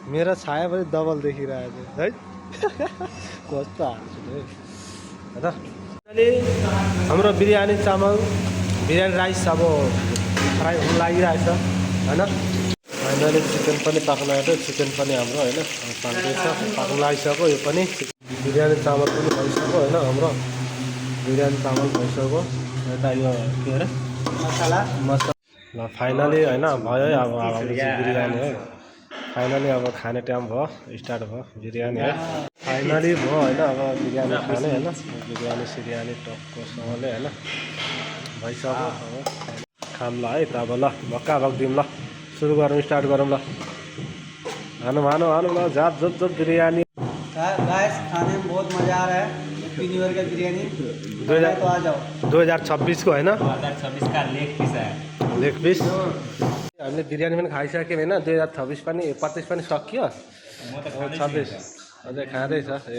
मेरो छाया पनि डबल देखिरहेको छ है कस्तो हाल्छु है अहिले हाम्रो बिरयानी चामल बिरयानी राइस अब फ्राई हुन लागिरहेछ होइन फाइनली चिकन पनि पाक्न आयो चिकन पनि हाम्रो होइन पाक्दैछ पाक्न लागिसक्यो यो पनि बिरयानी चामल पनि भइसक्यो होइन हाम्रो बिरयानी चामल भइसक्यो यता यो के अरे मसला ल फाइनली होइन भयो अब हाम्रो बिरयानी है फाइनली अब खाने टाइम भयो स्टार्ट भयो बिरयानी है फाइनली भयो होइन अब बिरयानी खाने होइन बिरयानी सिरयानी टक्कोसँगले होइन भइसक्यो अब खाम ल है त अब ल भक्का भक दिउँ ल सुरु गरौँ स्टार्ट गरौँ ल हानु हानु हानु ल जात जत बिरयानी गाइस खाने में बहुत मजा आ रहा है हैप्पी न्यू ईयर का बिरयानी 2026 को होइन 2026 का लेग पिस हामीले बिरयानी पनि खाइसक्यौँ होइन 2026 पनि 25 पनि सकियो 26 अझै खाँदैछ